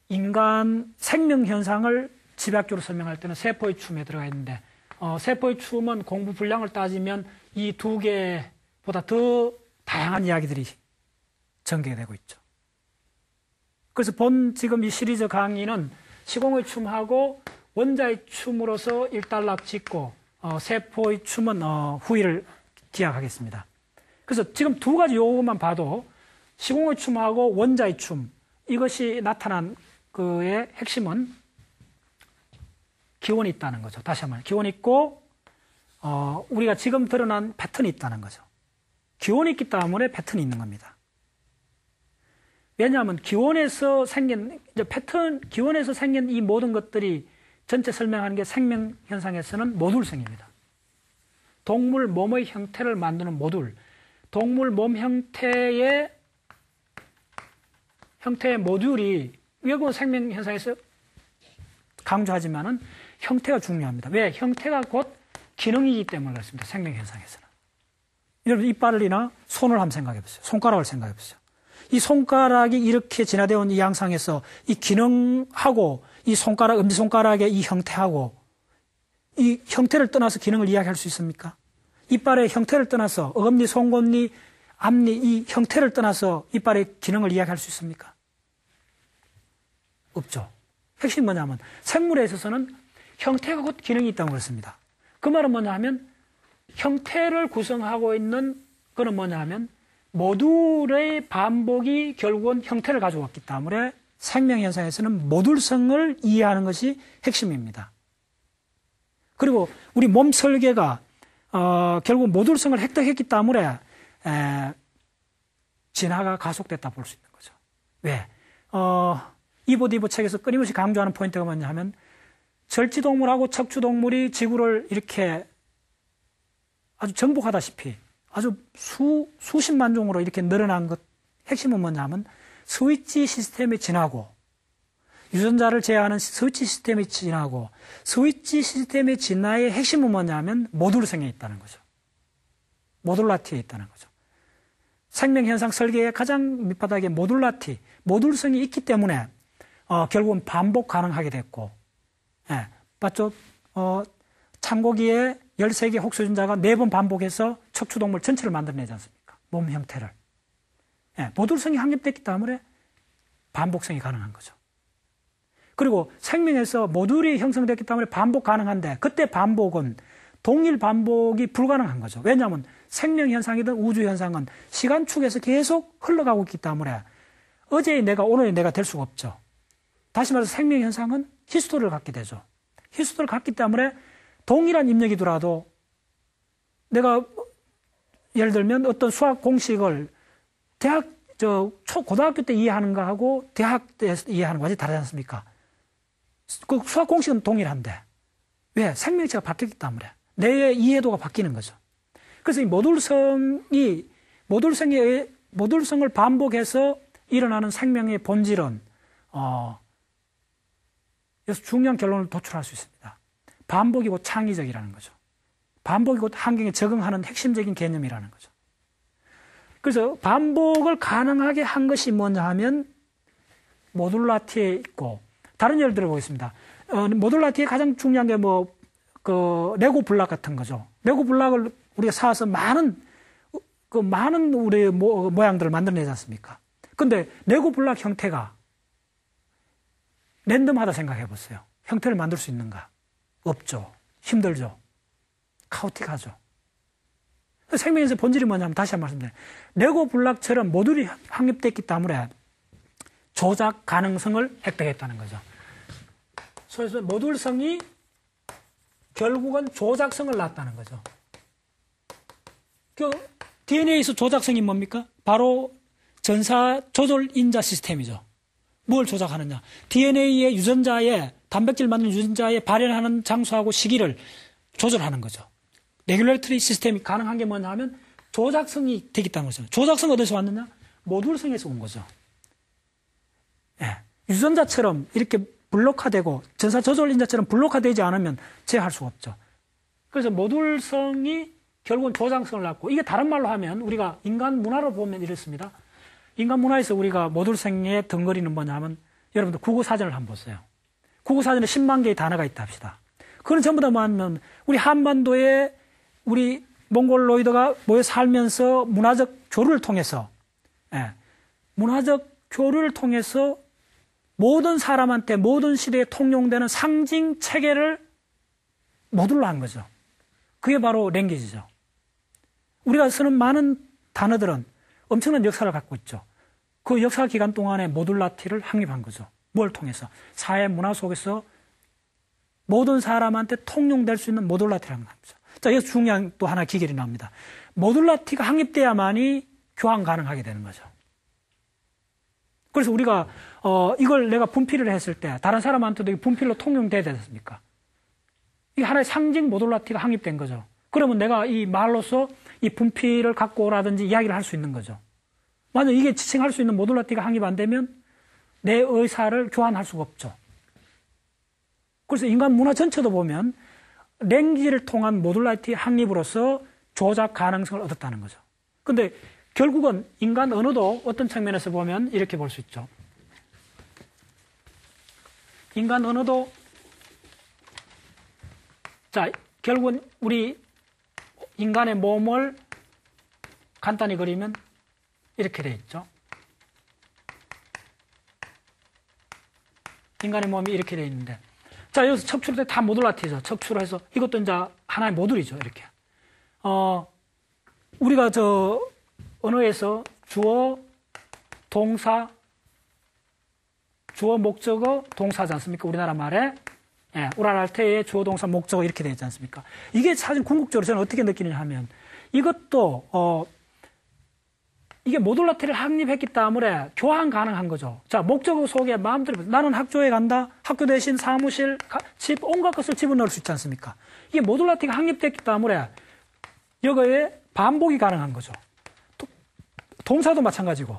인간 생명 현상을 집약적으로 설명할 때는 세포의 춤에 들어가 있는데, 세포의 춤은 공부 분량을 따지면 이 두 개보다 더 다양한 이야기들이 전개되고 있죠. 그래서 지금 이 시리즈 강의는 시공의 춤하고 원자의 춤으로서 일단락 짓고, 세포의 춤은 후위를 기약하겠습니다. 그래서 지금 두 가지 요것만 봐도 시공의 춤하고 원자의 춤, 이것이 나타난 그의 핵심은 기원이 있다는 거죠. 다시 한번 기원이 있고, 우리가 지금 드러난 패턴이 있다는 거죠. 기원이 있기 때문에 패턴이 있는 겁니다. 왜냐하면 기원에서 생긴 이 모든 것들이 전체 설명하는 게 생명 현상에서는 모듈성입니다. 동물 몸의 형태를 만드는 모듈, 동물 몸 형태의 모듈이 외국 생명 현상에서 강조하지만은 형태가 중요합니다. 왜? 형태가 곧 기능이기 때문에 그렇습니다. 생명 현상에서는. 여러분 이빨이나 손을 한번 생각해 보세요. 손가락을 생각해 보세요. 이 손가락이 이렇게 진화되어 온 이 양상에서 이 기능하고 이 손가락, 엄지손가락의 이 형태하고 이 형태를 떠나서 기능을 이야기할 수 있습니까? 이빨의 형태를 떠나서 어금니, 송곳니, 앞니 이 형태를 떠나서 이빨의 기능을 이야기할 수 있습니까? 없죠. 핵심이 뭐냐면 생물에 있어서는 형태가 곧 기능이 있다고 그랬습니다. 그 말은 뭐냐 하면 형태를 구성하고 있는 그는 뭐냐 하면 모듈의 반복이 결국은 형태를 가져왔기 때문에 생명현상에서는 모듈성을 이해하는 것이 핵심입니다. 그리고 우리 몸 설계가 결국 모듈성을 획득했기 때문에 진화가 가속됐다 볼 수 있는 거죠. 왜? 이보디보 책에서 끊임없이 강조하는 포인트가 뭐냐 하면 절지동물하고 척추동물이 지구를 이렇게 아주 정복하다시피 아주 수십만 종으로 이렇게 늘어난 것 핵심은 뭐냐 하면 스위치 시스템이 지나고 유전자를 제어하는 스위치 시스템이 지나고 스위치 시스템의 진화의 핵심은 뭐냐 하면 모듈성에 있다는 거죠. 모듈라티에 있다는 거죠. 생명현상 설계의 가장 밑바닥에 모듈성이 있기 때문에 결국은 반복 가능하게 됐고, 예, 맞죠? 참고기에 13개 혹수유전자가 4번 반복해서 척추동물 전체를 만들어내지 않습니까? 몸 형태를. 예, 모듈성이 확립됐기 때문에 반복성이 가능한 거죠. 그리고 생명에서 모듈이 형성됐기 때문에 반복 가능한데 그때 반복은 동일 반복이 불가능한 거죠. 왜냐하면 생명현상이든 우주현상은 시간축에서 계속 흘러가고 있기 때문에 어제의 내가 오늘의 내가 될 수가 없죠. 다시 말해서 생명현상은 히스토리를 갖게 되죠. 히스토리를 갖기 때문에 동일한 입력이더라도 내가 예를 들면 어떤 수학 공식을 고등학교 때 이해하는 거하고 대학 때 이해하는 거 완전히 다르지 않습니까? 그 수학 공식은 동일한데 왜? 생명체가 바뀌었기 때문에 내 이해도가 바뀌는 거죠. 그래서 이 모듈성을 반복해서 일어나는 생명의 본질은 여기서 중요한 결론을 도출할 수 있습니다. 반복이 곧 창의적이라는 거죠. 반복이 곧 환경에 적응하는 핵심적인 개념이라는 거죠. 그래서 반복을 가능하게 한 것이 뭐냐 하면 모듈라티에 있고, 다른 예를 들어보겠습니다. 모듈라티에 가장 중요한 게 레고 블락 같은 거죠. 레고 블락을 우리가 사서 많은 우리 모양들을 만들어내지 않습니까? 근데 레고 블락 형태가 랜덤하다 생각해 보세요. 형태를 만들 수 있는가? 없죠. 힘들죠. 카오틱하죠. 생명에서 본질이 뭐냐면 다시 한번 말씀드려요. 레고 블락처럼 모듈이 확립됐기 때문에 조작 가능성을 획득했다는 거죠. 그래서 모듈성이 결국은 조작성을 낳았다는 거죠. 그 DNA에서 조작성이 뭡니까? 바로 전사 조절 인자 시스템이죠. 뭘 조작하느냐? DNA의 유전자의 단백질 만드는 유전자의 발현하는 장소하고 시기를 조절하는 거죠. 레귤레이터리 시스템이 가능한 게 뭐냐 하면 조작성이 되기 때문에 거죠. 조작성 어디서 왔느냐? 모듈성에서 온 거죠. 예. 유전자처럼 이렇게 블록화되고 전사 조절 인자처럼 블록화되지 않으면 제어할 수가 없죠. 그래서 모듈성이 결국은 조작성을 낳고, 이게 다른 말로 하면 우리가 인간 문화로 보면 이렇습니다. 인간 문화에서 우리가 모듈생의 덩어리는 뭐냐면 여러분들 국어사전을 한번 보세요. 국어사전에 10만 개의 단어가 있다 합시다. 그건 전부 다 뭐냐면 우리 한반도에 우리 몽골로이드가 모여 살면서 문화적 교류를 통해서 문화적 교류를 통해서 모든 사람한테 모든 시대에 통용되는 상징 체계를 모듈로 한 거죠. 그게 바로 랭귀지죠. 우리가 쓰는 많은 단어들은 엄청난 역사를 갖고 있죠. 그 역사 기간 동안에 모듈라티를 확립한 거죠. 뭘 통해서? 사회 문화 속에서 모든 사람한테 통용될 수 있는 모듈라티라는 거죠. 자, 여기서 중요한 또 하나 기결이 나옵니다. 모듈라티가 확립돼야만이 교환 가능하게 되는 거죠. 그래서 우리가 이걸 내가 분필을 했을 때 다른 사람한테도 분필로 통용돼야 되지 않습니까? 이게 하나의 상징 모듈라티가 확립된 거죠. 그러면 내가 이 말로서 이 분필을 갖고 오라든지 이야기를 할 수 있는 거죠. 만약 이게 지칭할 수 있는 모듈라티가 확립 안 되면 내 의사를 교환할 수가 없죠. 그래서 인간 문화 전체도 보면 랭귀지를 통한 모듈라티 확립으로서 조작 가능성을 얻었다는 거죠. 근데 결국은 인간 언어도 어떤 측면에서 보면 이렇게 볼 수 있죠. 인간 언어도 자, 결국은 우리 인간의 몸을 간단히 그리면 이렇게 돼 있죠. 인간의 몸이 이렇게 돼 있는데 자, 여기서 척추를 때 다 모듈라티죠. 척추로 해서 이것도 이제 하나의 모듈이죠. 이렇게. 우리가 언어에서 주어, 동사, 주어, 목적어, 동사지 않습니까? 우리나라 말에. 예, 우라랄테의 주어, 동사, 목적어 이렇게 되어 있지 않습니까? 이게 사실 궁극적으로 저는 어떻게 느끼느냐 하면 이것도, 이게 모듈라티를 확립했기 때문에 교환 가능한 거죠. 자, 목적어 속에 마음대로 나는 학교에 간다. 학교 대신 사무실, 집, 온갖 것을 집어넣을 수 있지 않습니까? 이게 모듈라티가 확립됐기 때문에 여기에 반복이 가능한 거죠. 동사도 마찬가지고,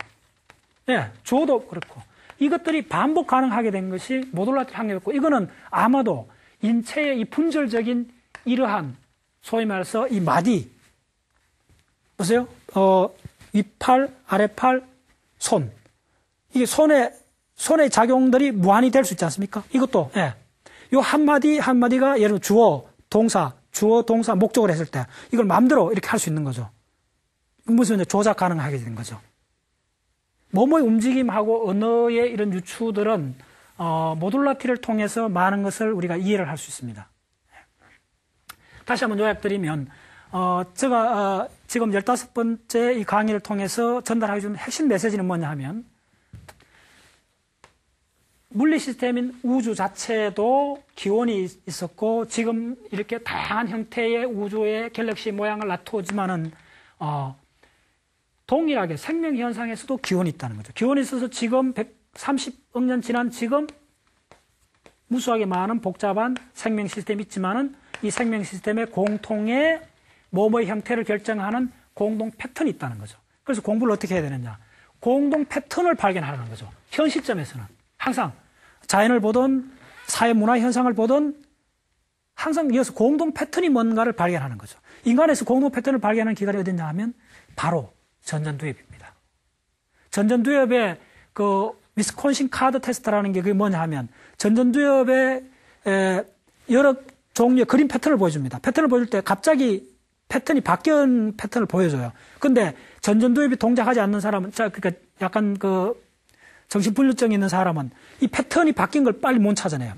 예, 주어도 그렇고. 이것들이 반복 가능하게 된 것이 모듈라티를 확립했고, 이거는 아마도 인체의 이 분절적인 이러한, 소위 말해서 이 마디, 보세요. 윗팔, 아랫팔, 손. 이게 손의 작용들이 무한히 될 수 있지 않습니까? 이것도, 예. 요 한마디, 한마디가 예를 들어 주어, 동사, 목적을 했을 때, 이걸 마음대로 이렇게 할 수 있는 거죠. 무슨 이제 조작 가능하게 되는 거죠. 뭐뭐의 움직임하고 언어의 이런 유추들은 모듈라티를 통해서 많은 것을 우리가 이해를 할 수 있습니다. 다시 한번 요약드리면 제가 지금 15번째 이 강의를 통해서 전달하기 준 핵심 메시지는 뭐냐 하면 물리 시스템인 우주 자체도 기원이 있었고 지금 이렇게 다양한 형태의 우주의 갤럭시 모양을 나타오지만은 동일하게 생명 현상에서도 기원이 있다는 거죠. 기원이 있어서 지금 130억 년 지난 지금 무수하게 많은 복잡한 생명 시스템이 있지만은 이 생명 시스템의 공통의 뭐뭐의 형태를 결정하는 공동 패턴이 있다는 거죠. 그래서 공부를 어떻게 해야 되느냐. 공동 패턴을 발견하는 거죠. 현 시점에서는. 항상 자연을 보든 사회 문화 현상을 보든 항상 이어서 공동 패턴이 뭔가를 발견하는 거죠. 인간에서 공동 패턴을 발견하는 기관이 어딨냐 하면 바로 전전두엽입니다. 전전두엽의 그 위스콘신 카드 테스트라는 게 그게 뭐냐 하면 전전두엽의 여러 종류의 그림 패턴을 보여줍니다. 패턴을 보여줄 때 갑자기 패턴이 바뀐 패턴을 보여줘요. 근데 전전두엽이 동작하지 않는 사람은, 그러니까 약간 그 정신분열증이 있는 사람은 이 패턴이 바뀐 걸 빨리 못 찾아내요.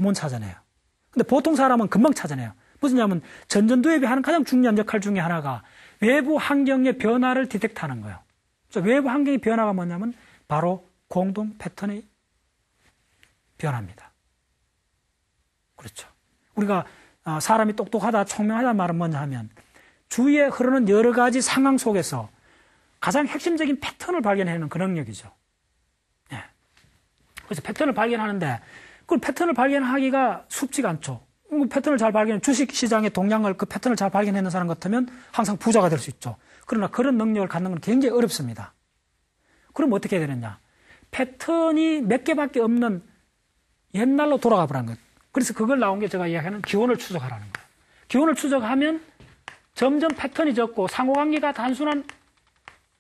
근데 보통 사람은 금방 찾아내요. 무슨냐면 전전두엽이 하는 가장 중요한 역할 중에 하나가 외부 환경의 변화를 디텍트하는 거예요. 그래서 외부 환경의 변화가 뭐냐면 바로 공동 패턴의 변화입니다. 그렇죠. 우리가 사람이 똑똑하다, 총명하다는 말은 뭐냐 하면 주위에 흐르는 여러 가지 상황 속에서 가장 핵심적인 패턴을 발견해내는 그 능력이죠. 예. 그래서 패턴을 발견하는데 그 패턴을 발견하기가 쉽지가 않죠. 패턴을 잘 발견해 주식시장의 동향을 그 패턴을 잘 발견해내는 사람 같으면 항상 부자가 될 수 있죠. 그러나 그런 능력을 갖는 건 굉장히 어렵습니다. 그럼 어떻게 해야 되느냐. 패턴이 몇 개밖에 없는 옛날로 돌아가 보라는 거예요. 그래서 그걸 나온 게 제가 이야기하는 기원을 추적하라는 거예요. 기원을 추적하면 점점 패턴이 적고 상호관계가 단순한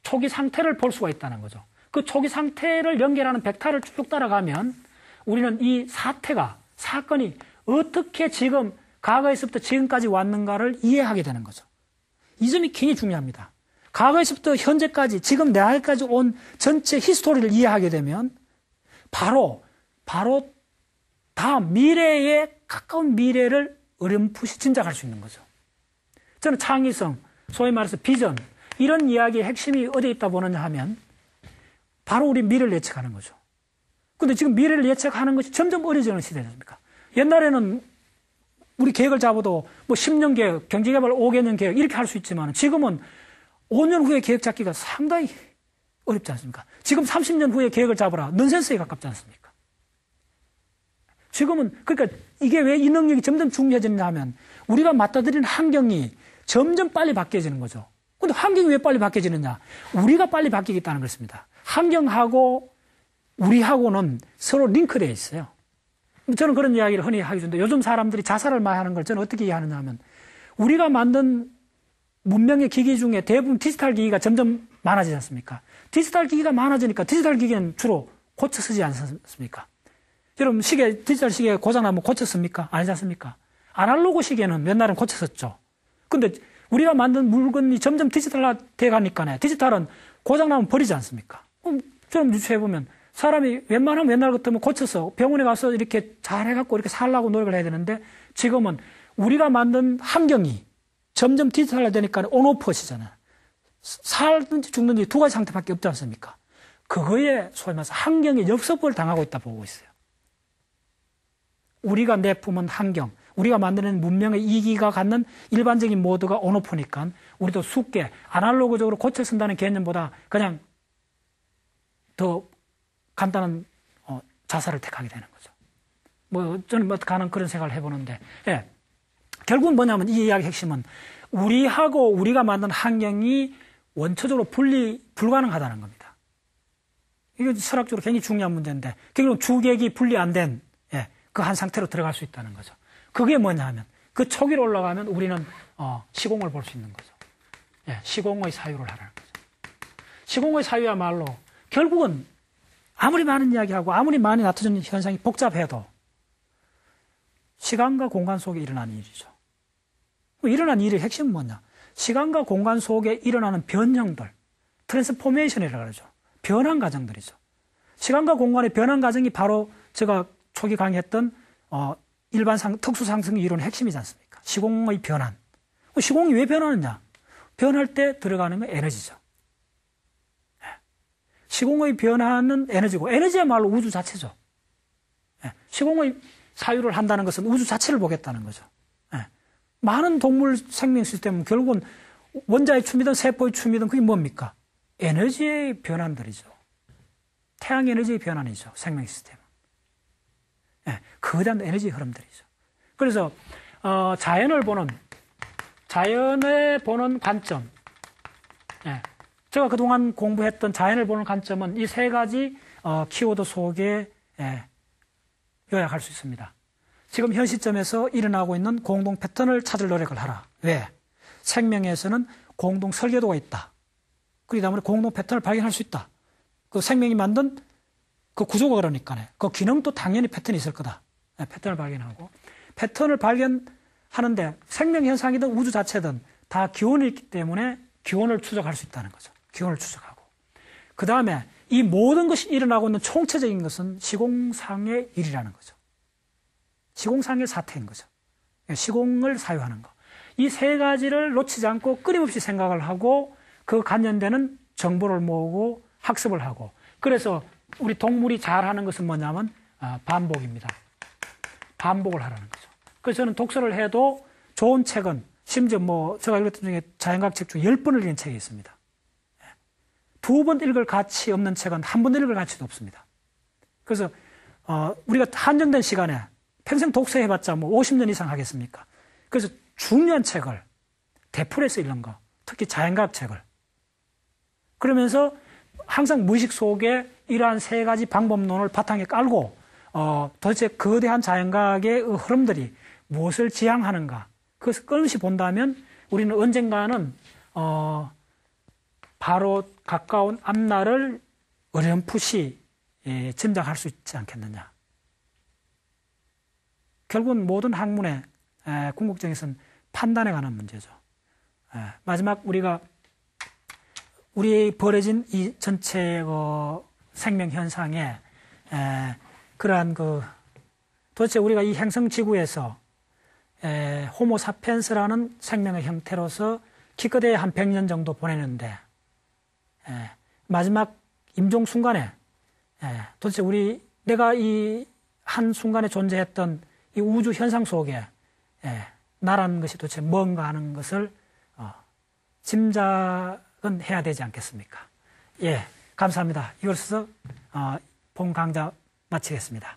초기 상태를 볼 수가 있다는 거죠. 그 초기 상태를 연결하는 벡터를 쭉 따라가면 우리는 이 사건이 어떻게 지금 과거에서부터 지금까지 왔는가를 이해하게 되는 거죠. 이 점이 굉장히 중요합니다. 과거에서부터 현재까지 지금 내일까지 온 전체 히스토리를 이해하게 되면 바로 다음 미래에 가까운 미래를 어렴풋이 짐작할 수 있는 거죠. 저는 창의성, 소위 말해서 비전, 이런 이야기의 핵심이 어디에 있다 보느냐 하면 바로 우리 미래를 예측하는 거죠. 근데 지금 미래를 예측하는 것이 점점 어려지는 시대지 않습니까? 옛날에는 우리 계획을 잡아도 뭐 10년 계획, 경제개발 5개년 계획 이렇게 할 수 있지만 지금은 5년 후에 계획 잡기가 상당히 어렵지 않습니까? 지금 30년 후에 계획을 잡으라. 넌센스에 가깝지 않습니까? 지금은 그러니까 이게 왜 이 능력이 점점 중요해지느냐 하면 우리가 맞닥뜨리는 환경이 점점 빨리 바뀌어지는 거죠. 근데 환경이 왜 빨리 바뀌어지느냐? 우리가 빨리 바뀌겠다는 것입니다. 환경하고 우리하고는 서로 링크되어 있어요. 저는 그런 이야기를 흔히 하기 전에 요즘 사람들이 자살을 많이 하는 걸 저는 어떻게 이해하느냐 하면 우리가 만든 문명의 기기 중에 대부분 디지털 기기가 점점 많아지지 않습니까? 디지털 기기가 많아지니까 디지털 기기는 주로 고쳐 쓰지 않습니까? 여러분 디지털 시계 고장나면 고쳐 씁니까? 아니지 않습니까? 아날로그 시계는 옛날엔 고쳐 썼죠. 근데 우리가 만든 물건이 점점 디지털화돼 가니까 디지털은 고장나면 버리지 않습니까? 좀 유추해보면 사람이 웬만하면 옛날 같으면 고쳐서 병원에 가서 이렇게 잘 해갖고 이렇게 살라고 노력을 해야 되는데 지금은 우리가 만든 환경이 점점 디지털화되니까 온오프시잖아요. 살든지 죽든지 두 가지 상태밖에 없지 않습니까? 그거에 소위 말해서 환경에 역습을 당하고 있다 보고 있어요. 우리가 내뿜은 환경, 우리가 만드는 문명의 이기가 갖는 일반적인 모드가 온오프니까 우리도 쉽게 아날로그적으로 고쳐 쓴다는 개념보다 그냥 더 간단한 자살을 택하게 되는 거죠. 뭐 저는 가는 그런 생각을 해보는데, 예. 결국은 뭐냐면 이 이야기의 핵심은 우리하고 우리가 만든 환경이 원초적으로 불가능하다는 겁니다. 이거 철학적으로 굉장히 중요한 문제인데 결국 주객이 분리 안 된 그 한 상태로 들어갈 수 있다는 거죠. 그게 뭐냐 하면 그 초기로 올라가면 우리는 시공을 볼 수 있는 거죠. 예, 시공의 사유를 하라는 거죠. 시공의 사유야말로 결국은 아무리 많은 이야기하고 아무리 많이 나타나는 현상이 복잡해도 시간과 공간 속에 일어나는 일이죠. 일어난 일의 핵심은 뭐냐? 시간과 공간 속에 일어나는 변형들, 트랜스포메이션이라고 그러죠. 변환 과정들이죠. 시간과 공간의 변환 과정이 바로 제가 초기 강의했던 특수상승 이론의 핵심이지 않습니까? 시공의 변환. 시공이 왜 변하느냐? 변할 때 들어가는 건 에너지죠. 시공의 변화는 에너지고 에너지야말로 우주 자체죠. 시공의 사유를 한다는 것은 우주 자체를 보겠다는 거죠. 많은 동물 생명 시스템은 결국은 원자의 춤이든 세포의 춤이든 그게 뭡니까? 에너지의 변환들이죠. 태양 에너지의 변환이죠. 생명 시스템은. 거대한 에너지 흐름들이죠. 그래서 자연을 보는 관점. 제가 그동안 공부했던 자연을 보는 관점은 이 세 가지 키워드 속에 요약할 수 있습니다. 지금 현 시점에서 일어나고 있는 공동 패턴을 찾을 노력을 하라. 왜? 생명에서는 공동 설계도가 있다. 그러기 때문에 공동 패턴을 발견할 수 있다. 그 생명이 만든 그 구조가 그러니까요. 그 기능도 당연히 패턴이 있을 거다. 패턴을 발견하고. 패턴을 발견하는데 생명 현상이든 우주 자체든 다 기원이 있기 때문에 기원을 추적할 수 있다는 거죠. 기원을 추적하고. 그 다음에 이 모든 것이 일어나고 있는 총체적인 것은 시공상의 일이라는 거죠. 시공상의 사태인 거죠. 시공을 사유하는 거. 이 세 가지를 놓치지 않고 끊임없이 생각을 하고 그 관련되는 정보를 모으고 학습을 하고. 그래서 우리 동물이 잘하는 것은 뭐냐면 반복입니다. 반복을 하라는 거죠. 그래서 저는 독서를 해도 좋은 책은 심지어 제가 읽었던 중에 자연과학 책 중에 10번을 읽은 책이 있습니다. 2번 읽을 가치 없는 책은 한 번 읽을 가치도 없습니다. 그래서 우리가 한정된 시간에 평생 독서해봤자 50년 이상 하겠습니까? 그래서 중요한 책을 대풀에서 읽는 거, 특히 자연과학 책을 그러면서 항상 무의식 속에 이러한 세 가지 방법론을 바탕에 깔고 도대체 거대한 자연과학의 흐름들이 무엇을 지향하는가 그것을 끊임없이 본다면 우리는 언젠가는 바로 가까운 앞날을 어렴풋이 짐작할 수 있지 않겠느냐. 결국은 모든 학문의 궁극적인 판단에 관한 문제죠. 마지막 우리 벌어진 이 전체 생명 현상에 그러한 도대체 우리가 이 행성 지구에서 호모사피엔스라는 생명의 형태로서 기껏해야 한 100년 정도 보내는데 마지막 임종 순간에 도대체 내가 이 한 순간에 존재했던 이 우주 현상 속에 나라는 것이 도대체 뭔가 하는 것을 짐작은 해야 되지 않겠습니까? 예, 감사합니다. 이것으로 본 강좌 마치겠습니다.